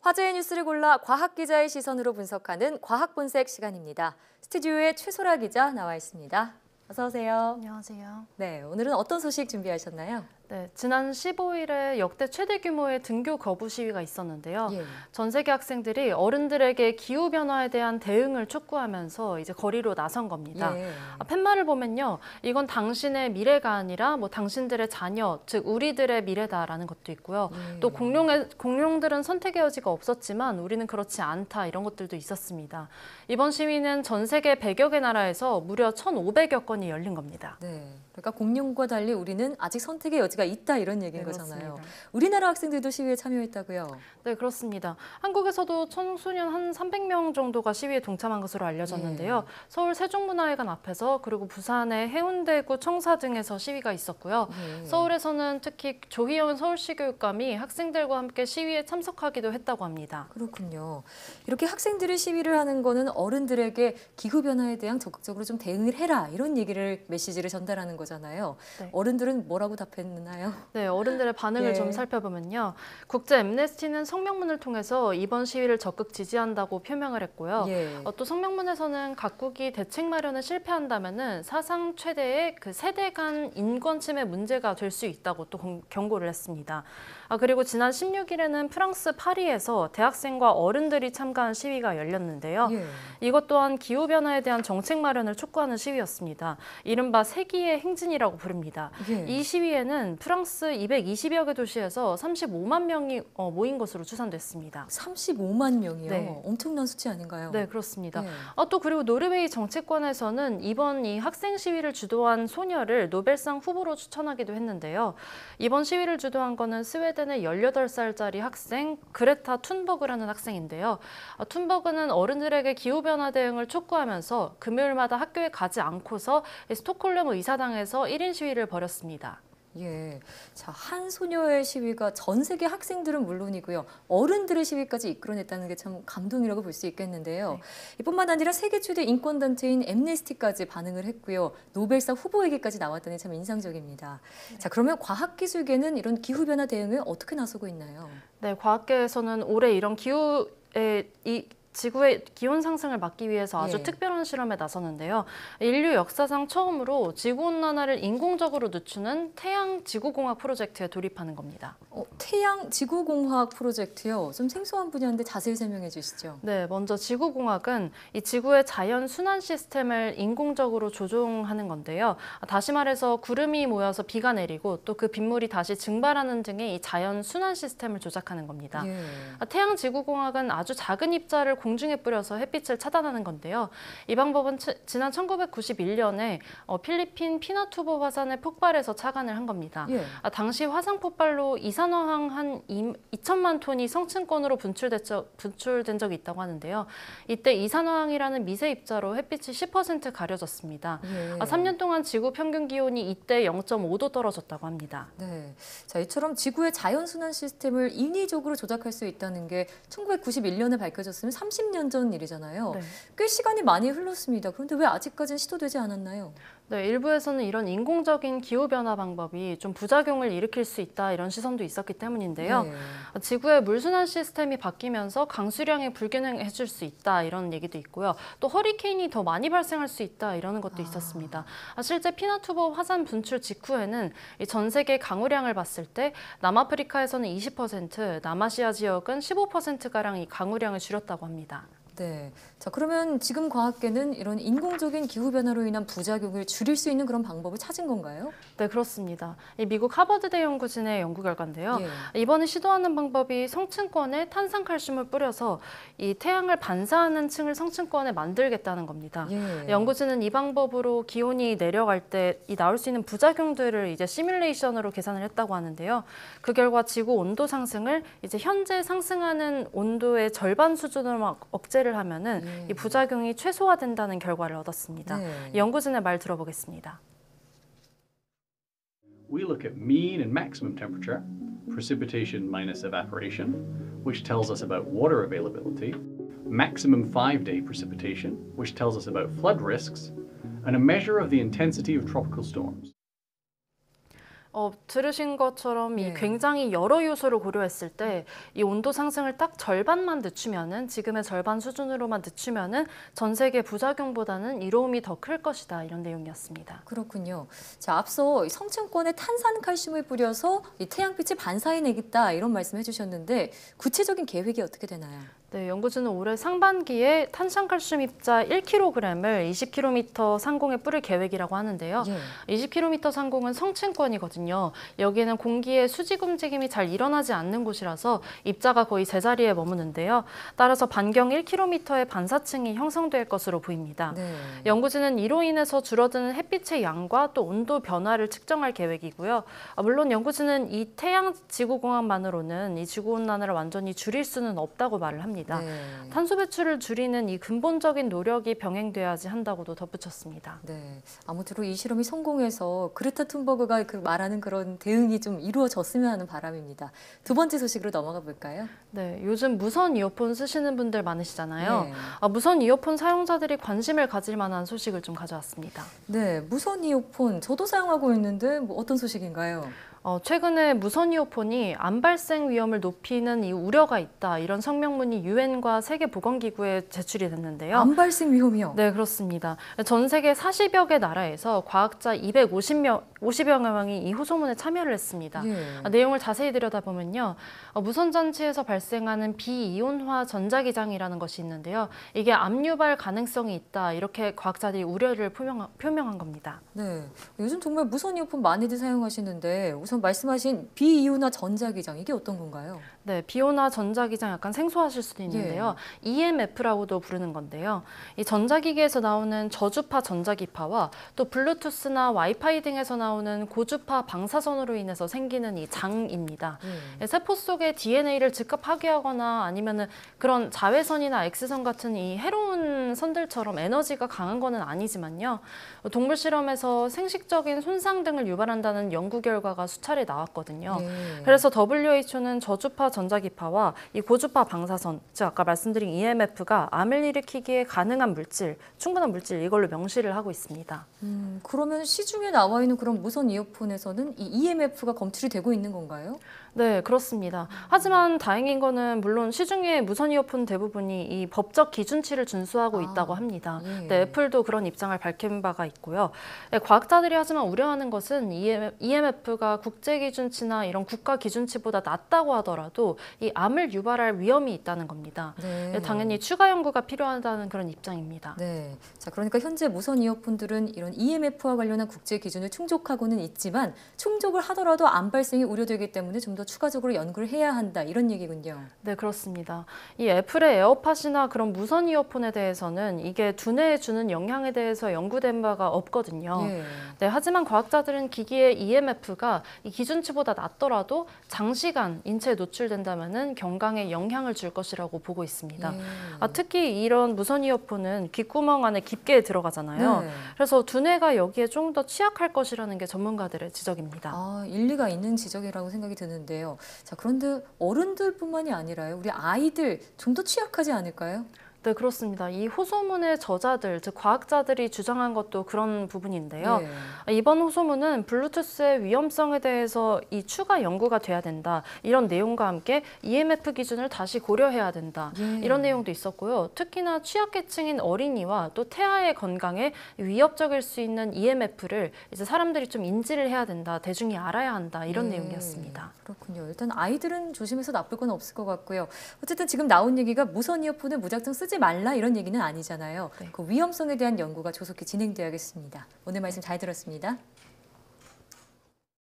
화제의 뉴스를 골라 과학 기자의 시선으로 분석하는 과학본색 시간입니다. 스튜디오에 최소라 기자 나와 있습니다. 어서 오세요. 안녕하세요. 네, 오늘은 어떤 소식 준비하셨나요? 네, 지난 15일에 역대 최대 규모의 등교 거부 시위가 있었는데요. 전 세계 학생들이 어른들에게 기후변화에 대한 대응을 촉구하면서 이제 거리로 나선 겁니다. 팻말을 보면요. 이건 당신의 미래가 아니라 당신들의 자녀, 즉 우리들의 미래다라는 것도 있고요. 또 공룡들은 선택의 여지가 없었지만 우리는 그렇지 않다 이런 것들도 있었습니다. 이번 시위는 전 세계 100여 개 나라에서 무려 1,500여 건이 열린 겁니다. 네, 그러니까 공룡과 달리 우리는 아직 선택의 여지가 있다 이런 얘기인 거잖아요. 우리나라 학생들도 시위에 참여했다고요? 네, 그렇습니다. 한국에서도 청소년 한 300명 정도가 시위에 동참한 것으로 알려졌는데요. 서울 세종문화회관 앞에서 그리고 부산의 해운대구 청사 등에서 시위가 있었고요. 서울에서는 특히 조희연 서울시 교육감이 학생들과 함께 시위에 참석하기도 했다고 합니다. 그렇군요. 이렇게 학생들이 시위를 하는 거는 어른들에게 기후변화에 대한 적극적으로 좀 대응을 해라 이런 메시지를 전달하는 거잖아요. 네. 어른들은 뭐라고 답했나요? 네, 어른들의 반응을 좀 살펴보면요. 국제 엠네스티는 성명문을 통해서 이번 시위를 적극 지지한다고 표명을 했고요. 또 성명문에서는 각국이 대책 마련에 실패한다면은 사상 최대의 그 세대 간 인권 침해 문제가 될 수 있다고 또 경고를 했습니다. 그리고 지난 16일에는 프랑스 파리에서 대학생과 어른들이 참가한 시위가 열렸는데요. 이것 또한 기후변화에 대한 정책 마련을 촉구하는 시위였습니다. 이른바 세기의 행진이라고 부릅니다. 이 시위에는 프랑스 220여 개 도시에서 35만 명이 모인 것으로 추산됐습니다. 35만 명이요? 네. 엄청난 수치 아닌가요? 네, 그렇습니다. 또 그리고 노르웨이 정치권에서는 이번 이 학생 시위를 주도한 소녀를 노벨상 후보로 추천하기도 했는데요. 이번 시위를 주도한 거는 스웨덴의 18살짜리 학생 그레타 툰버그라는 학생인데요. 툰버그는 어른들에게 기후변화 대응을 촉구하면서 금요일마다 학교에 가지 않고서 스톡홀름 의사당에서 1인 시위를 벌였습니다. 자, 한 소녀의 시위가 전 세계 학생들은 물론이고요. 어른들의 시위까지 이끌어냈다는 게 참 감동이라고 볼 수 있겠는데요. 이뿐만 아니라 세계 최대 인권단체인 엠네스티까지 반응을 했고요. 노벨상 후보에게까지 나왔다니 참 인상적입니다. 자, 그러면 과학기술계는 이런 기후변화 대응에 어떻게 나서고 있나요? 네, 과학계에서는 올해 이런 지구의 기온 상승을 막기 위해서 아주 특별한 실험에 나섰는데요. 인류 역사상 처음으로 지구온난화를 인공적으로 늦추는 태양-지구공학 프로젝트에 돌입하는 겁니다. 태양-지구공학 프로젝트요? 좀 생소한 분야인데 자세히 설명해 주시죠. 네, 먼저 지구공학은 이 지구의 자연 순환 시스템을 인공적으로 조종하는 건데요. 다시 말해서 구름이 모여서 비가 내리고 또 그 빗물이 다시 증발하는 등의 이 자연 순환 시스템을 조작하는 겁니다. 태양-지구공학은 아주 작은 입자를 공중에 뿌려서 햇빛을 차단하는 건데요. 이 방법은 지난 1991년에 필리핀 피나투보 화산의 폭발에서 착안을 한 겁니다. 당시 화산 폭발로 이산화황 한 2천만 톤이 성층권으로 분출된 적이 있다고 하는데요. 이때 이산화황이라는 미세 입자로 햇빛이 10% 가려졌습니다. 3년 동안 지구 평균 기온이 이때 0.5도 떨어졌다고 합니다. 네, 자, 이처럼 지구의 자연순환 시스템을 인위적으로 조작할 수 있다는 게 1991년에 밝혀졌으면 30년 전 일이잖아요. 꽤 시간이 많이 흘렀습니다. 그런데 왜 아직까지는 시도되지 않았나요? 네, 일부에서는 이런 인공적인 기후변화 방법이 좀 부작용을 일으킬 수 있다 이런 시선도 있었기 때문인데요. 지구의 물순환 시스템이 바뀌면서 강수량이 불균형해질 수 있다 이런 얘기도 있고요. 또 허리케인이 더 많이 발생할 수 있다 이러는 것도 있었습니다. 실제 피나투보 화산 분출 직후에는 전 세계 강우량을 봤을 때 남아프리카에서는 20%, 남아시아 지역은 15%가량 이 강우량을 줄였다고 합니다. 네, 자, 그러면 지금 과학계는 이런 인공적인 기후변화로 인한 부작용을 줄일 수 있는 그런 방법을 찾은 건가요? 네, 그렇습니다. 이 미국 하버드대 연구진의 연구 결과인데요. 이번에 시도하는 방법이 성층권에 탄산칼슘을 뿌려서 이 태양을 반사하는 층을 성층권에 만들겠다는 겁니다. 연구진은 이 방법으로 기온이 내려갈 때 나올 수 있는 부작용들을 이제 시뮬레이션으로 계산을 했다고 하는데요. 그 결과 지구 온도 상승을 이제 현재 상승하는 온도의 절반 수준으로 억제를 하면은 이 부작용이 최소화된다는 결과를 얻었습니다. 연구진의 말 들어보겠습니다. We look at mean and maximum temperature, precipitation minus evaporation, which tells us about water availability, maximum 5-day precipitation, which tells us about flood risks, and a measure of the intensity of tropical storms. 들으신 것처럼 네. 이 굉장히 여러 요소를 고려했을 때 이 온도 상승을 딱 절반만 늦추면은 지금의 절반 수준으로만 늦추면은 전 세계 부작용보다는 이로움이 더 클 것이다 이런 내용이었습니다. 그렇군요. 자, 앞서 성층권에 탄산칼슘을 뿌려서 이 태양빛을 반사해내겠다 이런 말씀해 주셨는데 구체적인 계획이 어떻게 되나요? 네, 연구진은 올해 상반기에 탄산칼슘 입자 1kg을 20km 상공에 뿌릴 계획이라고 하는데요. 예. 20km 상공은 성층권이거든요. 여기에는 공기의 수직 움직임이 잘 일어나지 않는 곳이라서 입자가 거의 제자리에 머무는데요. 따라서 반경 1km의 반사층이 형성될 것으로 보입니다. 네. 연구진은 이로 인해서 줄어드는 햇빛의 양과 또 온도 변화를 측정할 계획이고요. 물론 연구진은 이 태양 지구공학만으로는 이 지구온난화를 완전히 줄일 수는 없다고 말을 합니다. 네. 탄소 배출을 줄이는 이 근본적인 노력이 병행돼야지 한다고도 덧붙였습니다. 네. 아무쪼록 이 실험이 성공해서 그레타 툰버그가 말하는 그런 대응이 좀 이루어졌으면 하는 바람입니다. 두 번째 소식으로 넘어가 볼까요? 네, 요즘 무선 이어폰 쓰시는 분들 많으시잖아요. 네. 무선 이어폰 사용자들이 관심을 가질 만한 소식을 좀 가져왔습니다. 네, 무선 이어폰 저도 사용하고 있는데 뭐 어떤 소식인가요? 최근에 무선 이어폰이 암 발생 위험을 높이는 이 우려가 있다 이런 성명문이 유엔과 세계보건기구에 제출이 됐는데요. 암 발생 위험이요? 네, 그렇습니다. 전 세계 40여 개 나라에서 과학자 50여 명이 이 호소문에 참여를 했습니다. 예. 내용을 자세히 들여다보면요. 무선 장치에서 발생하는 비이온화 전자기장이라는 것이 있는데요. 이게 암 유발 가능성이 있다. 이렇게 과학자들이 우려를 표명한 겁니다. 네, 요즘 정말 무선 이어폰 많이들 사용하시는데 우선 말씀하신 비이온화 전자기장 이게 어떤 건가요? 네, 비온화 전자기장 약간 생소하실 수도 있는데요. EMF라고도 부르는 건데요. 이 전자기기에서 나오는 저주파 전자기파와 또 블루투스나 와이파이 등에서 나오는 고주파 방사선으로 인해서 생기는 이 장입니다. 세포 속의 DNA를 즉각 파괴하거나 아니면은 그런 자외선이나 X선 같은 이 해로운 선들처럼 에너지가 강한 거는 아니지만요. 동물 실험에서 생식적인 손상 등을 유발한다는 연구 결과가 수차례 나왔거든요. 그래서 WHO는 저주파 전자기파와 이 고주파 방사선, 즉 아까 말씀드린 EMF가 암을 일으키기에 가능한 물질, 충분한 물질 이걸로 명시를 하고 있습니다. 그러면 시중에 나와 있는 그런 무선 이어폰에서는 이 EMF가 검출이 되고 있는 건가요? 네, 그렇습니다. 하지만 다행인 거는 물론 시중에 무선 이어폰 대부분이 이 법적 기준치를 준수하고 있다고 합니다. 예. 네, 애플도 그런 입장을 밝힌 바가 있고요. 네, 과학자들이 하지만 우려하는 것은 EMF가 국제 기준치나 이런 국가 기준치보다 낮다고 하더라도 이 암을 유발할 위험이 있다는 겁니다. 네. 당연히 추가 연구가 필요하다는 그런 입장입니다. 네. 자, 그러니까 현재 무선 이어폰들은 이런 EMF와 관련한 국제 기준을 충족하고는 있지만 충족을 하더라도 암 발생이 우려되기 때문에 좀 더 추가적으로 연구를 해야 한다 이런 얘기군요. 네, 그렇습니다. 이 애플의 에어팟이나 그런 무선 이어폰에 대해서는 이게 두뇌에 주는 영향에 대해서 연구된 바가 없거든요. 예. 네, 하지만 과학자들은 기기의 EMF가 이 기준치보다 낮더라도 장시간 인체에 노출된다면은 경강에 영향을 줄 것이라고 보고 있습니다. 예. 특히 이런 무선 이어폰은 귓구멍 안에 깊게 들어가잖아요. 네. 그래서 두뇌가 여기에 좀 더 취약할 것이라는 게 전문가들의 지적입니다. 아, 일리가 있는 지적이라고 생각이 드는데요. 자, 그런데 어른들뿐만이 아니라요. 우리 아이들 좀 더 취약하지 않을까요? 네, 그렇습니다. 이 호소문의 저자들, 즉 과학자들이 주장한 것도 그런 부분인데요. 이번 호소문은 블루투스의 위험성에 대해서 이 추가 연구가 돼야 된다. 이런 내용과 함께 EMF 기준을 다시 고려해야 된다. 이런 내용도 있었고요. 특히나 취약계층인 어린이와 또 태아의 건강에 위협적일 수 있는 EMF를 이제 사람들이 좀 인지를 해야 된다. 대중이 알아야 한다. 이런 내용이었습니다. 그렇군요. 일단 아이들은 조심해서 나쁠 건 없을 것 같고요. 어쨌든 지금 나온 얘기가 무선 이어폰을 무작정 쓰지 말라 이런 얘기는 아니잖아요. 네. 그 위험성에 대한 연구가 조속히 진행돼야겠습니다. 오늘 말씀 잘 들었습니다.